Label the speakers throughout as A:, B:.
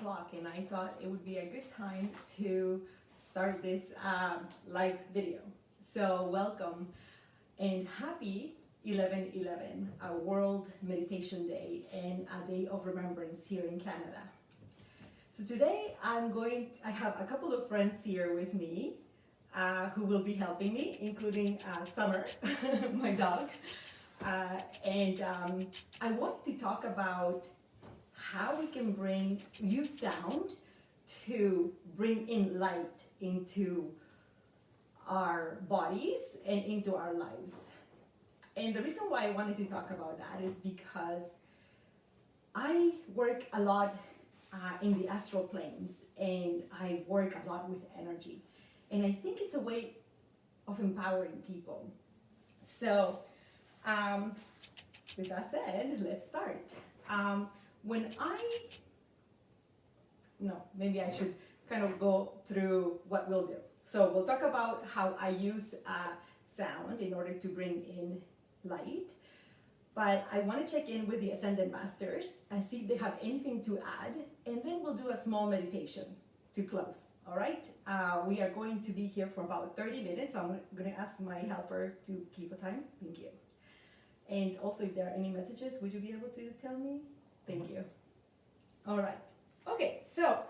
A: o'clock, and I thought it would be a good time to start this live video. So welcome and happy 11/11, a World Meditation Day and a day of remembrance here in Canada. So today I have a couple of friends here with me who will be helping me, including Summer, my dog. I want to talk about how we can use sound to bring in light into our bodies and into our lives. And the reason why I wanted to talk about that is because I work a lot in the astral planes, and I work a lot with energy. And I think it's a way of empowering people. So, with that said, let's start. Maybe I should kind of go through what we'll do. So we'll talk about how I use sound in order to bring in light. But I want to check in with the Ascended Masters and see if they have anything to add. And then we'll do a small meditation to close. All right? We are going to be here for about 30 minutes. So I'm going to ask my helper to keep a time. Thank you. And also, if there are any messages, would you be able to tell me? Thank you. All right. Okay, so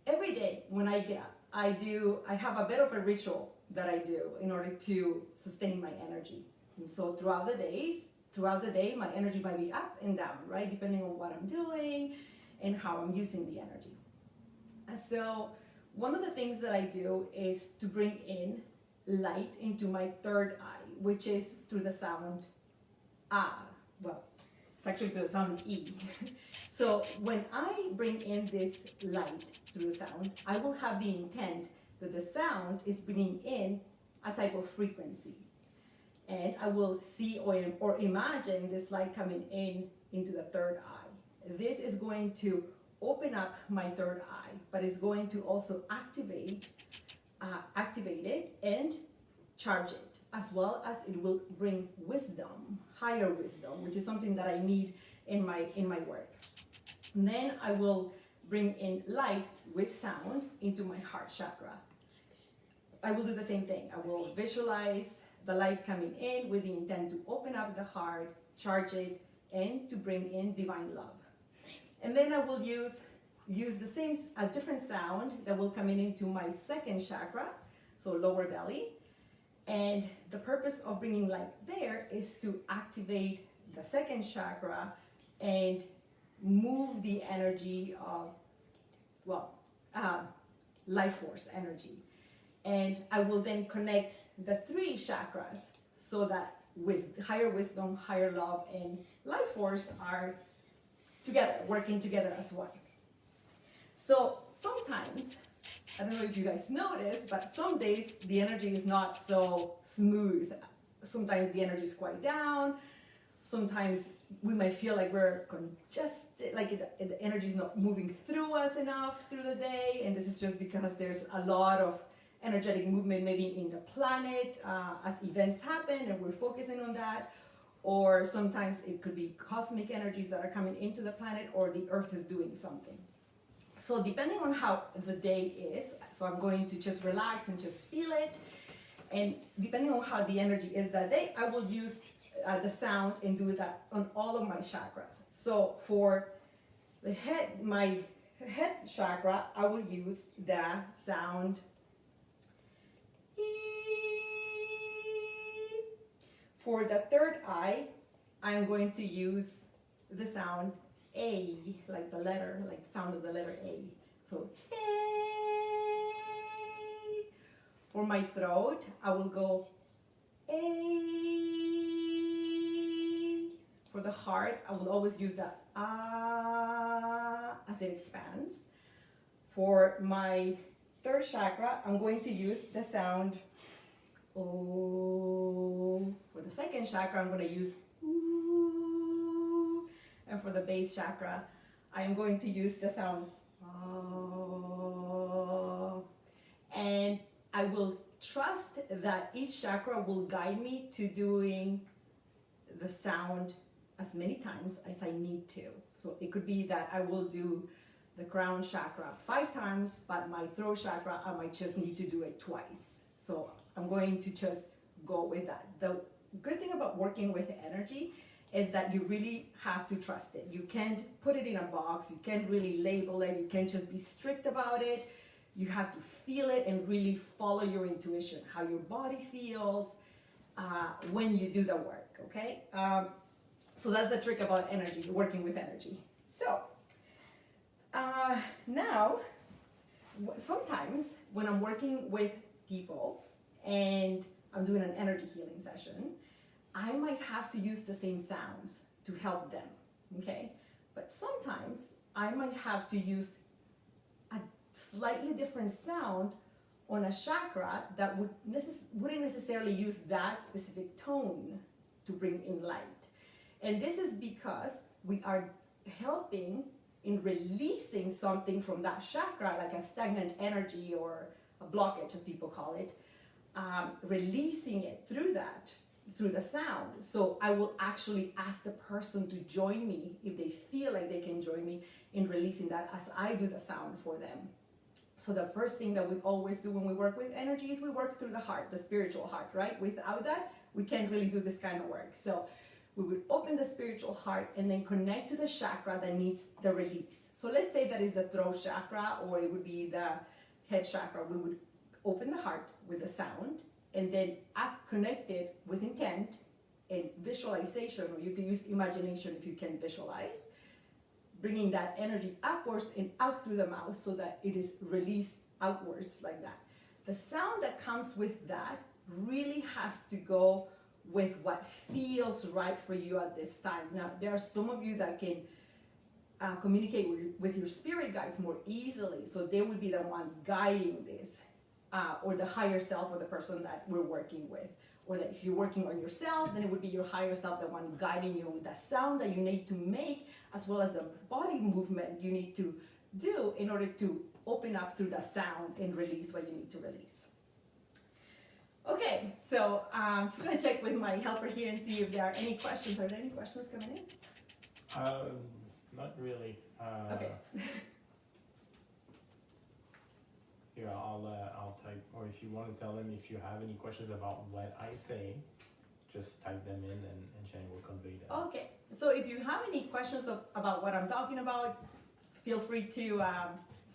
A: every day when I get up, I have a bit of a ritual that I do in order to sustain my energy. And so throughout the day, my energy might be up and down, right? Depending on what I'm doing and how I'm using the energy. And so one of the things that I do is to bring in light into my third eye, which is through the sound it's actually through the sound E. So when I bring in this light through the sound, I will have the intent that the sound is bringing in a type of frequency. And I will see or imagine this light coming into the third eye. This is going to open up my third eye, but it's going to also activate it and charge it, as well as it will bring wisdom, higher wisdom, which is something that I need in my work. And then I will bring in light with sound into my heart chakra. I will do the same thing. I will visualize the light coming in with the intent to open up the heart, charge it, and to bring in divine love. And then I will use a different sound that will come into my second chakra, so lower belly. And the purpose of bringing light there is to activate the second chakra and move the energy of, life force energy. And I will then connect the three chakras so that higher wisdom, higher love, and life force are together, working together as one. So sometimes, I don't know if you guys notice, but some days the energy is not so smooth. Sometimes the energy is quite down. Sometimes we might feel like we're congested, like the energy is not moving through us enough through the day. And this is just because there's a lot of energetic movement maybe in the planet as events happen and we're focusing on that. Or sometimes it could be cosmic energies that are coming into the planet, or the earth is doing something. So depending on how the day is, so I'm going to just relax and just feel it. And depending on how the energy is that day, I will use the sound and do that on all of my chakras. So for my head chakra, I will use the sound E. For the third eye, I'm going to use the sound A, like the letter, like sound of the letter A. So A. For my throat, I will go A. For the heart, I will always use the as it expands. For my third chakra, I'm going to use the sound O. For the second chakra, I'm going to use Oo. And for the base chakra, I am going to use the sound O. And I will trust that each chakra will guide me to doing the sound as many times as I need to. So it could be that I will do the crown chakra 5 times, but my throat chakra, I might just need to do it twice. So I'm going to just go with that. The good thing about working with energy is that you really have to trust it. You can't put it in a box, you can't really label it, you can't just be strict about it. You have to feel it and really follow your intuition, how your body feels when you do the work, okay? So that's the trick about energy, working with energy. So now, sometimes when I'm working with people and I'm doing an energy healing session, I might have to use the same sounds to help them, okay? But sometimes I might have to use a slightly different sound on a chakra that wouldn't necessarily use that specific tone to bring in light. And this is because we are helping in releasing something from that chakra, like a stagnant energy or a blockage, as people call it, releasing it through the sound. So I will actually ask the person to join me if they feel like they can join me in releasing that as I do the sound for them. So the first thing that we always do when we work with energy is we work through the heart, the spiritual heart, right? Without that, we can't really do this kind of work. So we would open the spiritual heart and then connect to the chakra that needs the release. So let's say that is the throat chakra, or it would be the head chakra. We would open the heart with the sound and then connect it with intent and visualization, or you can use imagination if you can visualize, bringing that energy upwards and out through the mouth so that it is released outwards like that. The sound that comes with that really has to go with what feels right for you at this time. Now, there are some of you that can communicate with your spirit guides more easily, so they would be the ones guiding this, or the higher self, or the person that we're working with. Or that if you're working on yourself, then it would be your higher self, the one guiding you with that sound that you need to make, as well as the body movement you need to do in order to open up through the sound and release what you need to release. Okay, so I'm just going to check with my helper here and see if there are any questions. Are there any questions coming in?
B: Not really.
A: Okay.
B: Here, I'll type, or if you want to tell them if you have any questions about what I say, just type them in and Shani will convey them.
A: Okay, so if you have any questions about what I'm talking about, feel free to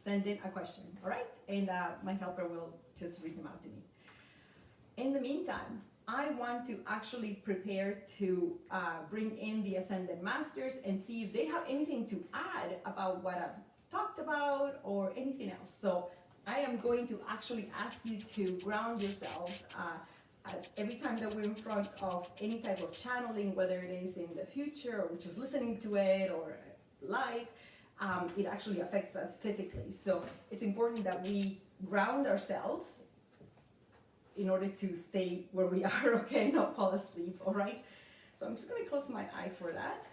A: send in a question, all right? And my helper will just read them out to me. In the meantime, I want to actually prepare to bring in the Ascended Masters and see if they have anything to add about what I've talked about or anything else. So I am going to actually ask you to ground yourselves as every time that we're in front of any type of channeling, whether it is in the future or just listening to it or live, it actually affects us physically. So it's important that we ground ourselves in order to stay where we are, okay, not fall asleep, all right? So I'm just going to close my eyes for that.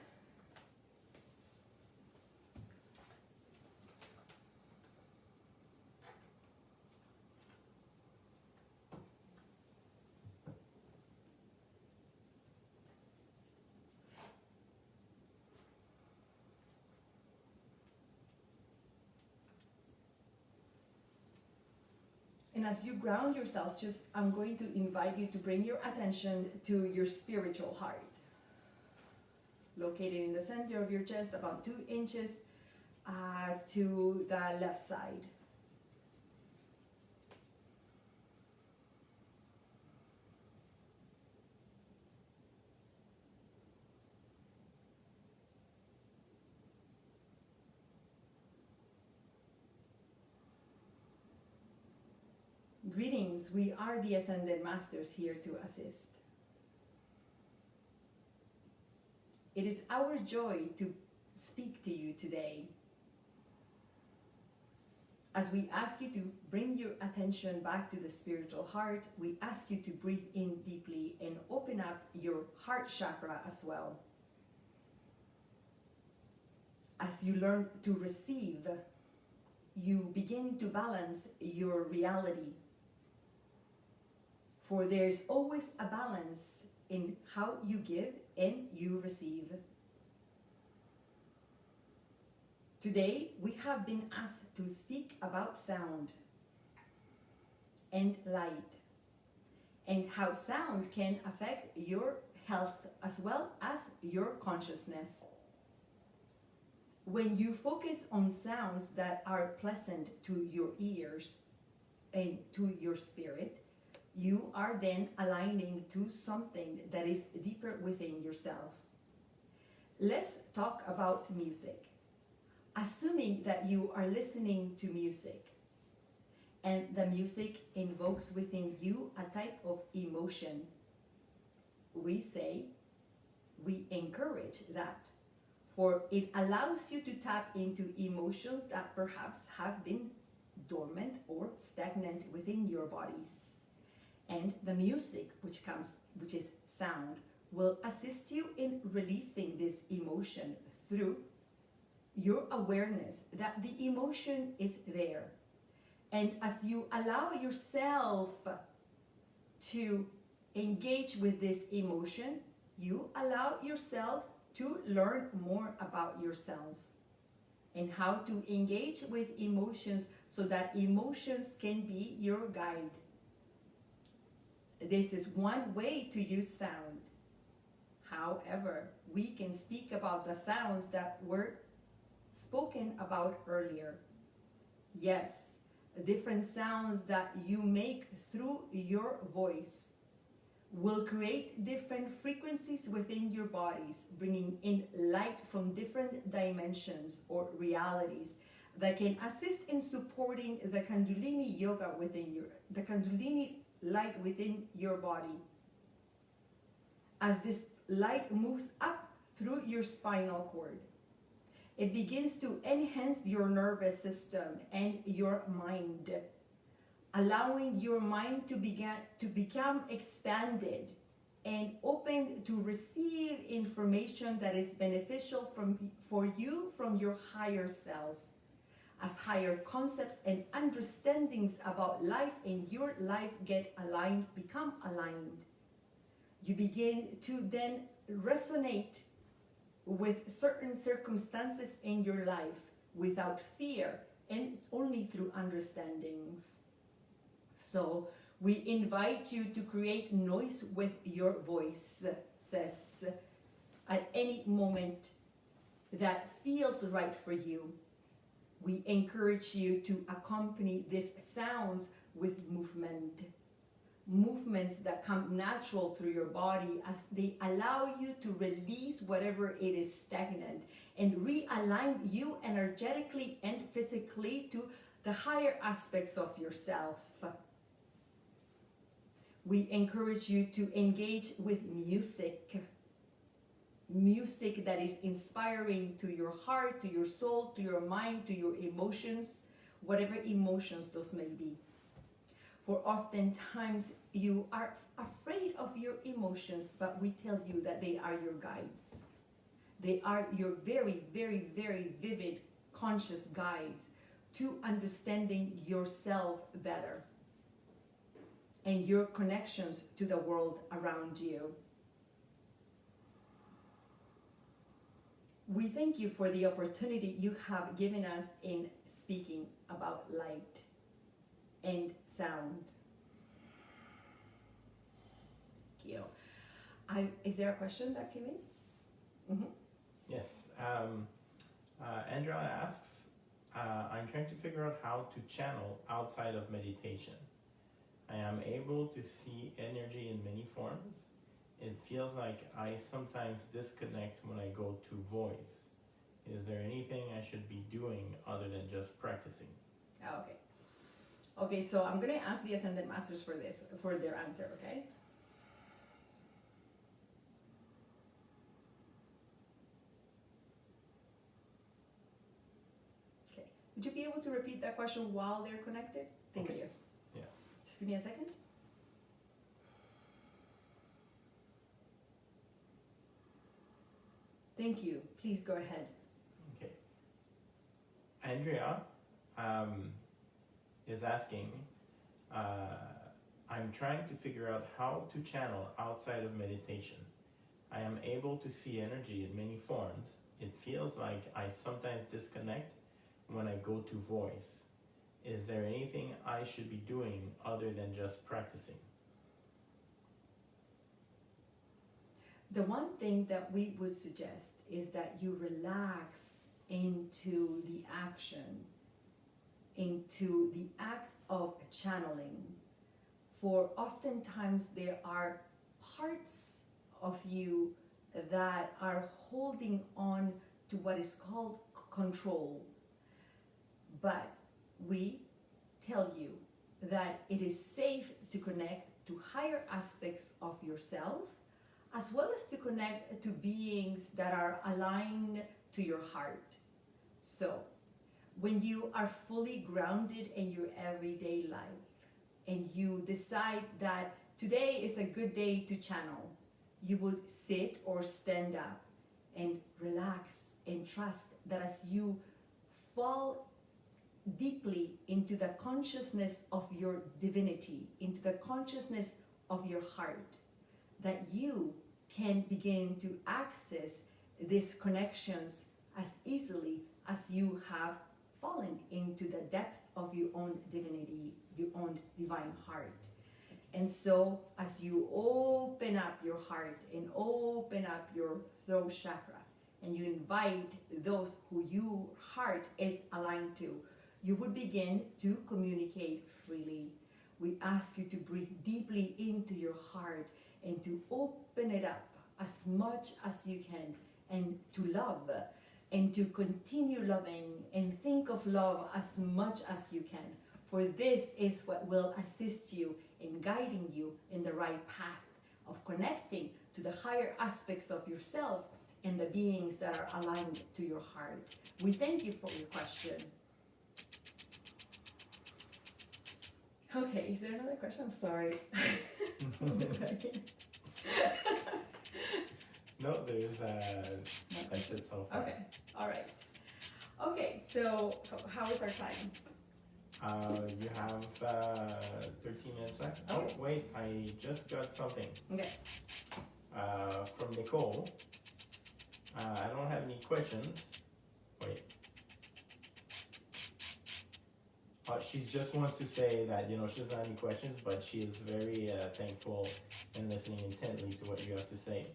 A: And as you ground yourselves, I'm going to invite you to bring your attention to your spiritual heart. Located in the center of your chest, about 2 inches to the left side. Greetings, we are the Ascended Masters here to assist. It is our joy to speak to you today. As we ask you to bring your attention back to the spiritual heart, we ask you to breathe in deeply and open up your heart chakra as well. As you learn to receive, you begin to balance your reality. For there's always a balance in how you give and you receive. Today, we have been asked to speak about sound and light and how sound can affect your health as well as your consciousness. When you focus on sounds that are pleasant to your ears and to your spirit, you are then aligning to something that is deeper within yourself. Let's talk about music. Assuming that you are listening to music and the music invokes within you a type of emotion, we encourage that, for it allows you to tap into emotions that perhaps have been dormant or stagnant within your bodies. And the music, which is sound, will assist you in releasing this emotion through your awareness that the emotion is there. And as you allow yourself to engage with this emotion, you allow yourself to learn more about yourself and how to engage with emotions so that emotions can be your guide. This is one way to use sound. However, we can speak about the sounds that were spoken about earlier. Yes, different sounds that you make through your voice will create different frequencies within your bodies, bringing in light from different dimensions or realities that can assist in supporting the Kundalini yoga the Kundalini light within your body. As this light moves up through your spinal cord, it begins to enhance your nervous system and your mind, allowing your mind to become expanded and open to receive information that is beneficial for you from your higher self. As higher concepts and understandings about life in your life become aligned, you begin to then resonate with certain circumstances in your life without fear, and it's only through understandings. So we invite you to create noise with your voice, says, at any moment that feels right for you. We encourage you to accompany these sounds with movements that come natural through your body, as they allow you to release whatever it is stagnant and realign you energetically and physically to the higher aspects of yourself. We encourage you to engage with music that is inspiring to your heart, to your soul, to your mind, to your emotions, whatever emotions those may be. For oftentimes you are afraid of your emotions, but we tell you that they are your guides. They are your very, very, very vivid, conscious guides to understanding yourself better and your connections to the world around you. We thank you for the opportunity you have given us in speaking about light and sound. Thank you. Is there a question that came in? Mm-hmm.
B: Yes. Andrea asks, I'm trying to figure out how to channel outside of meditation. I am able to see energy in many forms. It feels like I sometimes disconnect when I go to voice. Is there anything I should be doing other than just practicing?
A: Okay. Okay, so I'm going to ask the Ascended Masters for their answer, okay? Okay. Would you be able to repeat that question while they're connected? Thank you.
B: Yeah.
A: Just give me a second. Thank you. Please go ahead.
B: Okay. Andrea is asking, I'm trying to figure out how to channel outside of meditation. I am able to see energy in many forms. it feels like I sometimes disconnect when I go to voice. Is there anything I should be doing other than just practicing?
A: The one thing that we would suggest is that you relax into the action, into the act of channeling. For oftentimes there are parts of you that are holding on to what is called control. But we tell you that it is safe to connect to higher aspects of yourself, as well as to connect to beings that are aligned to your heart. So, when you are fully grounded in your everyday life and you decide that today is a good day to channel, you would sit or stand up and relax and trust that as you fall deeply into the consciousness of your divinity, into the consciousness of your heart, that you can begin to access these connections as easily as you have fallen into the depth of your own divinity, your own divine heart. And so as you open up your heart and open up your throat chakra, and you invite those who your heart is aligned to, you would begin to communicate freely. We ask you to breathe deeply into your heart and to open it up as much as you can, and to love and to continue loving and think of love as much as you can. For this is what will assist you in guiding you in the right path of connecting to the higher aspects of yourself and the beings that are aligned to your heart. We thank you for your question. Okay, is there another question? I'm sorry.
B: No, there's that's it so far.
A: Okay, all right. Okay, so how is our time?
B: You have 13 minutes left.
A: Okay.
B: Oh, wait, I just got something.
A: Okay.
B: From Nicole. I don't have any questions. Wait. She just wants to say that, she doesn't have any questions, but she is very thankful and listening intently to what you have to say.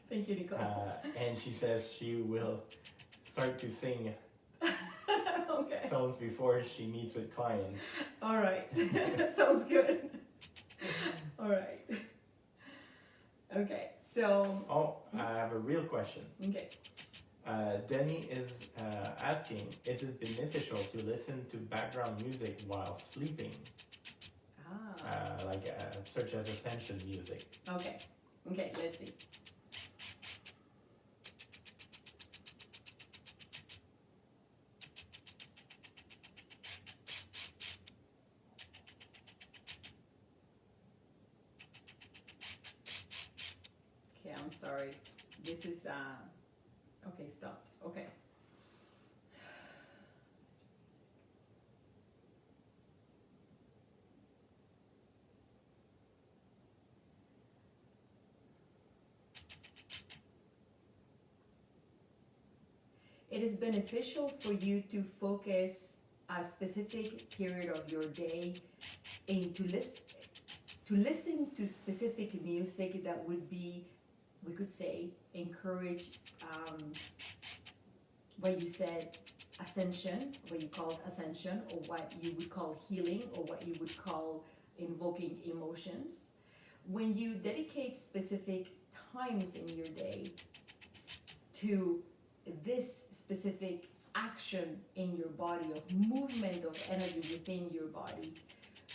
A: Thank you, Nicole.
B: And she says she will start to sing
A: Okay.
B: tones before she meets with clients.
A: All right. Sounds good. All right. Okay, so.
B: Oh, I have a real question.
A: Okay.
B: Denny is asking, is it beneficial to listen to background music while sleeping? Such as ascension music?
A: Okay. Okay, let's see. Okay, I'm sorry. This is, okay, stopped. Okay. It is beneficial for you to focus a specific period of your day and to listen to specific music that would be, we could say, encourage what you said, ascension, what you called ascension, or what you would call healing, or what you would call invoking emotions. When you dedicate specific times in your day to this specific action in your body, of movement of energy within your body,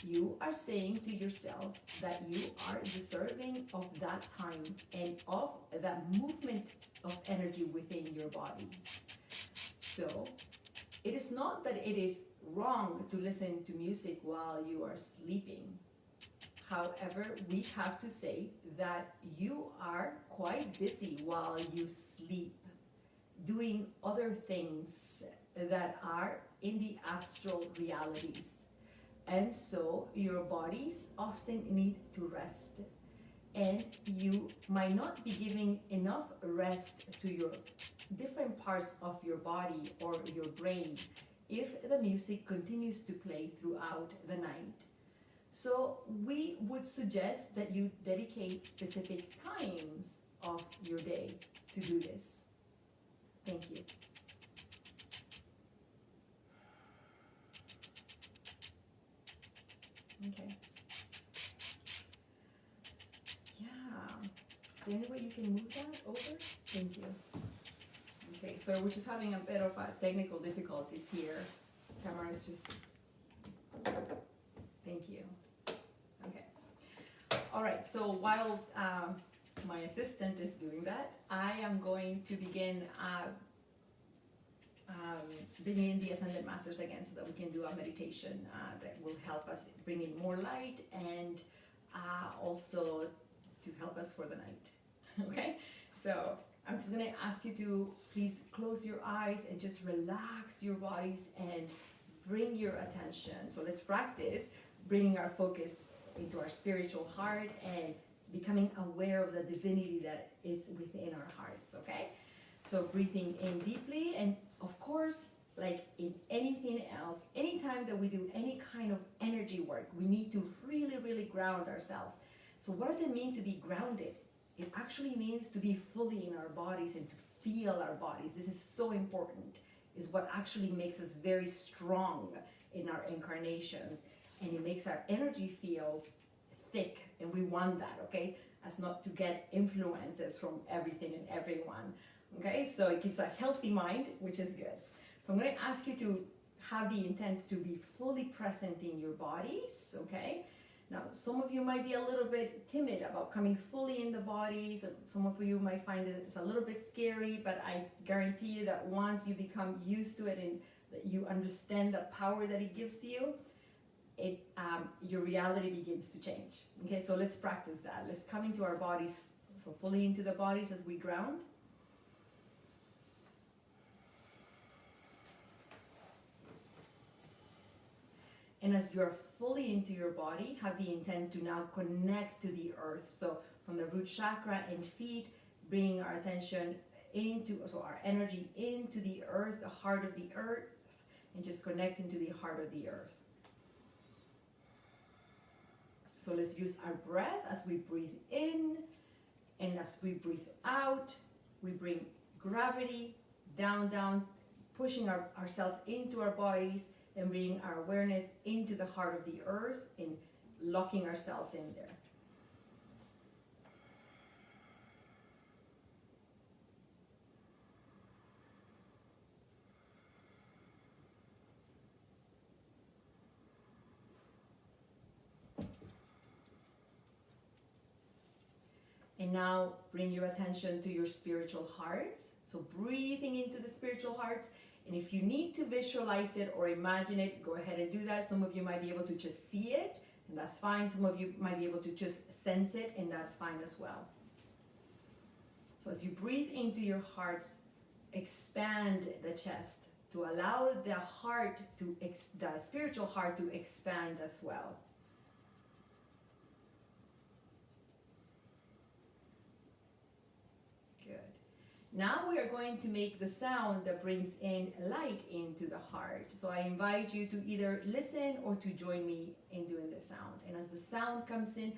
A: you are saying to yourself that you are deserving of that time and of that movement of energy within your bodies. So it is not that it is wrong to listen to music while you are sleeping. However, we have to say that you are quite busy while you sleep, doing other things that are in the astral realities. And so your bodies often need to rest. and you might not be giving enough rest to your different parts of your body or your brain if the music continues to play throughout the night. So we would suggest that you dedicate specific times of your day to do this. Thank you. Okay. Yeah. Is there any way you can move that over? Thank you. Okay, so we're just having a bit of technical difficulties here. Camera is just. Thank you. Okay. All right, so while my assistant is doing that, I am going to begin bringing in the Ascended Masters again so that we can do a meditation that will help us bring in more light and also to help us for the night. Okay? So I'm just going to ask you to please close your eyes and just relax your bodies and bring your attention. So let's practice bringing our focus into our spiritual heart and becoming aware of the divinity that is within our hearts, okay? So breathing in deeply, and of course, like in anything else, anytime that we do any kind of energy work, we need to really, really ground ourselves. So what does it mean to be grounded? It actually means to be fully in our bodies and to feel our bodies. This is so important. Is what actually makes us very strong in our incarnations, and it makes our energy fields thick, and we want that, okay? As not to get influences from everything and everyone, okay? So it keeps a healthy mind, which is good. So I'm going to ask you to have the intent to be fully present in your bodies, okay? Now, some of you might be a little bit timid about coming fully in the bodies. Some of you might find that it's a little bit scary, but I guarantee you that once you become used to it and that you understand the power that it gives you, your reality begins to change. Okay, so let's practice that. Let's come into our bodies, so fully into the bodies as we ground. And as you're fully into your body, have the intent to now connect to the earth. So from the root chakra and feet, bringing our attention into, so our energy into the earth, the heart of the earth, and just connecting to the heart of the earth. So let's use our breath as we breathe in, and as we breathe out, we bring gravity down, down, pushing ourselves into our bodies, and bringing our awareness into the heart of the earth and locking ourselves in there. And now bring your attention to your spiritual heart. So breathing into the spiritual heart. And if you need to visualize it or imagine it, go ahead and do that. Some of you might be able to just see it, and that's fine. Some of you might be able to just sense it, and that's fine as well. So as you breathe into your hearts, expand the chest to allow the heart to, the spiritual heart to expand as well. Now we are going to make the sound that brings in light into the heart. So I invite you to either listen or to join me in doing the sound. And as the sound comes in,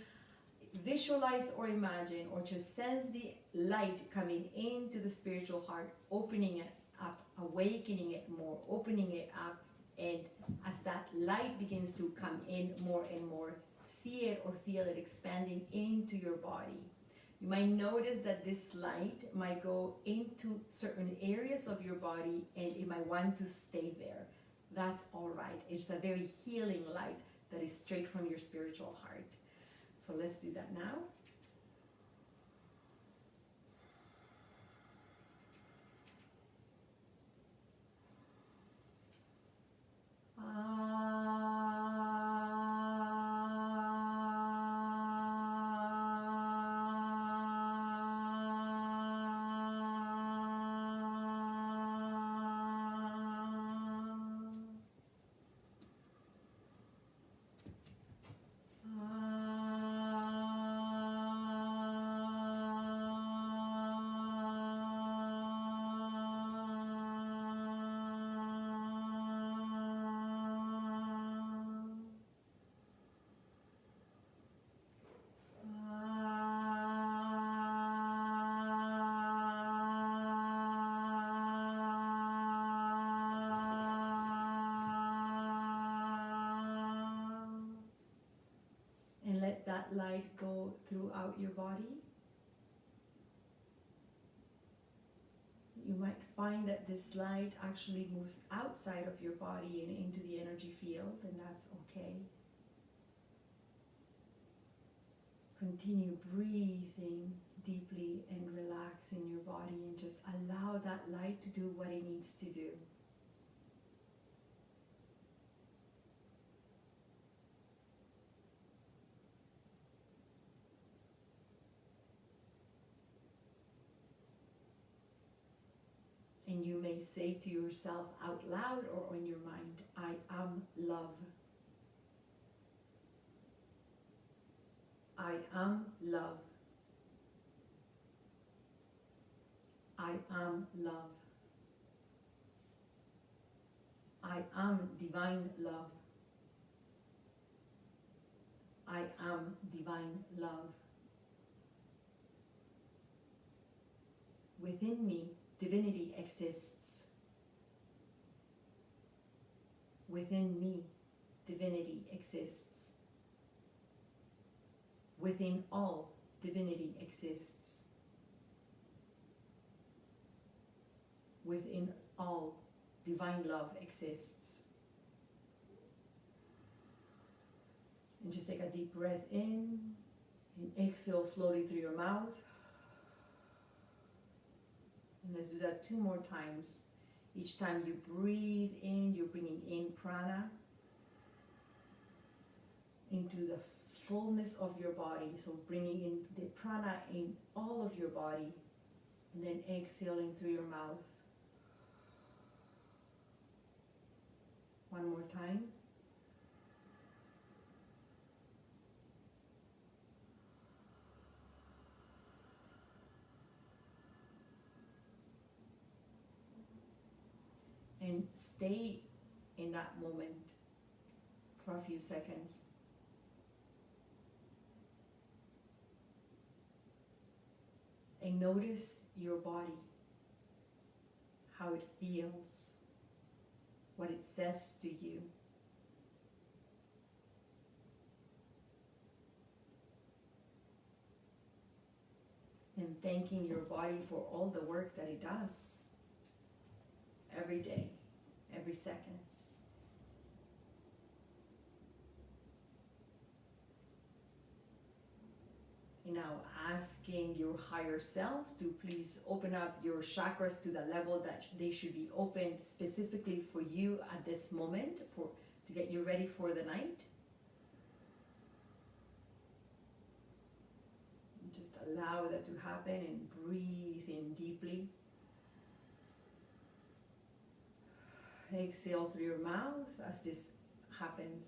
A: visualize or imagine or just sense the light coming into the spiritual heart, opening it up, awakening it more, opening it up. And as that light begins to come in more and more, see it or feel it expanding into your body. You might notice that this light might go into certain areas of your body and it might want to stay there. That's all right. It's a very healing light that is straight from your spiritual heart. So let's do that now. that light go throughout your body. You might find that this light actually moves outside of your body and into the energy field, and that's okay. Continue breathing deeply and relaxing your body, and just allow that light to do what it needs to do. And you may say to yourself out loud or in your mind, I am love. I am love. I am love. I am divine love. I am divine love. Within me, divinity exists. Within me, divinity exists. Within all, divinity exists. Within all, divine love exists. And just take a deep breath in and exhale slowly through your mouth. And let's do that 2 more times. Each time you breathe in, you're bringing in prana into the fullness of your body. So bringing in the prana in all of your body, and then exhaling through your mouth. 1 more time. And stay in that moment for a few seconds. And notice your body, how it feels, what it says to you. And thanking your body for all the work that it does. Every day, every second. And now asking your higher self to please open up your chakras to the level that they should be opened specifically for you at this moment, to get you ready for the night. And just allow that to happen and breathe in deeply. Exhale through your mouth as this happens.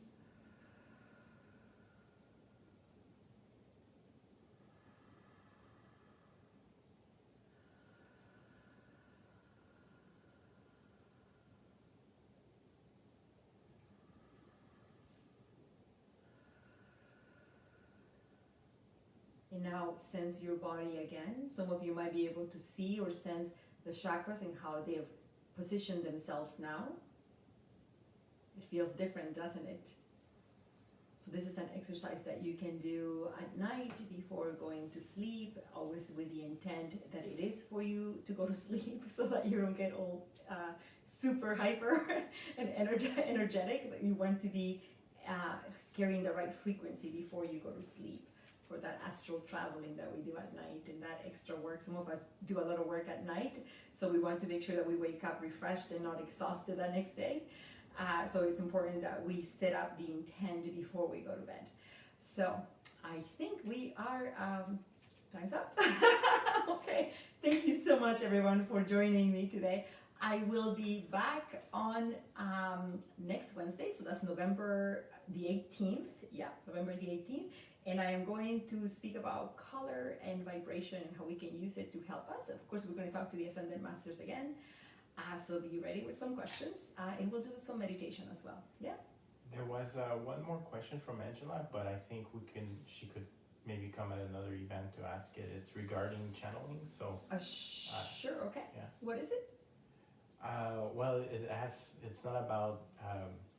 A: And now sense your body again. Some of you might be able to see or sense the chakras and how they have positioned themselves now. It feels different, doesn't it? So this is an exercise that you can do at night before going to sleep, always with the intent that it is for you to go to sleep so that you don't get all super hyper and energetic, but you want to be carrying the right frequency before you go to sleep. For that astral traveling that we do at night and that extra work. Some of us do a lot of work at night, so we want to make sure that we wake up refreshed and not exhausted the next day. So it's important that we set up the intent before we go to bed. So I think we are, time's up. Okay, thank you so much everyone for joining me today. I will be back on next Wednesday, so that's November the 18th. Yeah, November the 18th. And I am going to speak about color and vibration and how we can use it to help us. Of course, we're going to talk to the Ascended Masters again. So be ready with some questions. And we'll do some meditation as well. Yeah?
B: There was one more question from Angela, but I think she could maybe come at another event to ask it. It's regarding channeling. So
A: sure, okay.
B: Yeah.
A: What is it?
B: Well, it's not about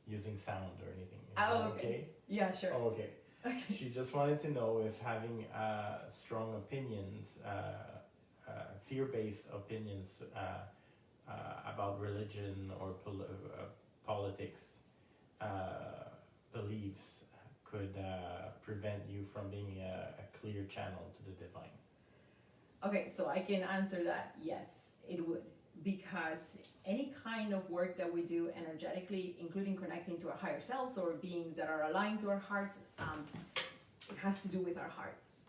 B: using sound or anything. Is
A: Oh,
B: that
A: okay. Yeah, sure.
B: Oh, okay.
A: Okay.
B: She just wanted to know if having strong opinions, fear-based opinions about religion or politics, beliefs could prevent you from being a clear channel to the divine.
A: Okay, so I can answer that. Yes, it would. Because any kind of work that we do energetically, including connecting to our higher selves or beings that are aligned to our hearts, it has to do with our hearts,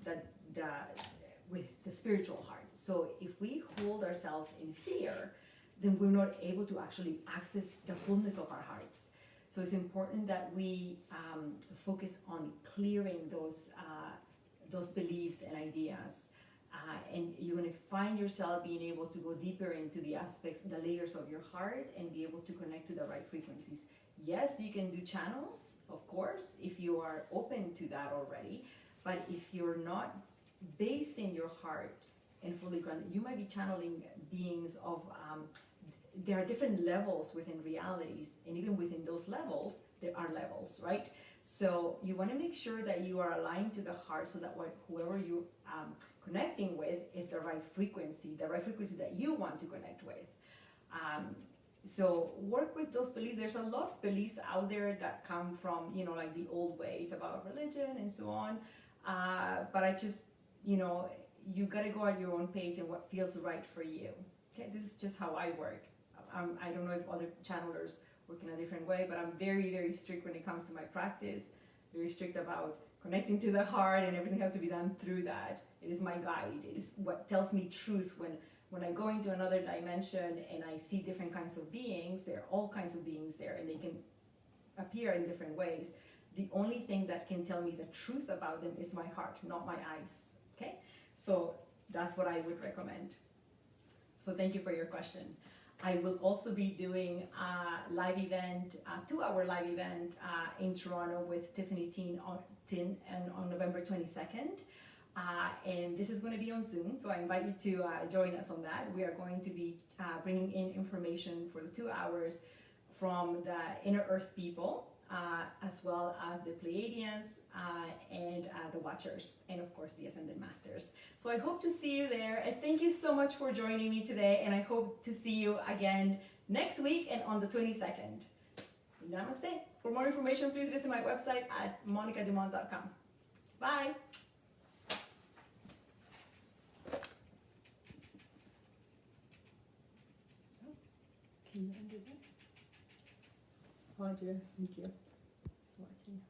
A: with the spiritual heart. So if we hold ourselves in fear, then we're not able to actually access the fullness of our hearts. So it's important that we focus on clearing those beliefs and ideas. And you're going to find yourself being able to go deeper into the aspects, the layers of your heart, and be able to connect to the right frequencies. Yes, you can do channels, of course, if you are open to that already. But if you're not based in your heart and fully grounded, you might be channeling beings of, there are different levels within realities. And even within those levels, there are levels, right? So you want to make sure that you are aligned to the heart so that whoever you connecting with is the right frequency that you want to connect with. So work with those beliefs. There's a lot of beliefs out there that come from, like the old ways about religion and so on. But I just, you got to go at your own pace and what feels right for you. Okay, this is just how I work. I don't know if other channelers work in a different way, but I'm very, very strict when it comes to my practice. Very strict about connecting to the heart, and everything has to be done through that. It is my guide. It is what tells me truth when I go into another dimension and I see different kinds of beings. There are all kinds of beings there, and they can appear in different ways. The only thing that can tell me the truth about them is my heart, not my eyes. Okay? So that's what I would recommend. So thank you for your question. I will also be doing a live event, a 2-hour live event in Toronto with Tiffany Tin on November 22nd. And this is going to be on Zoom, so I invite you to join us on that. We are going to be bringing in information for the 2 hours from the Inner Earth people, as well as the Pleiadians and the Watchers, and of course the Ascended Masters. So I hope to see you there, and thank you so much for joining me today, and I hope to see you again next week and on the 22nd. Namaste. For more information, please visit my website at monicadumont.com. Bye. Can you undo that? Roger, thank you for watching.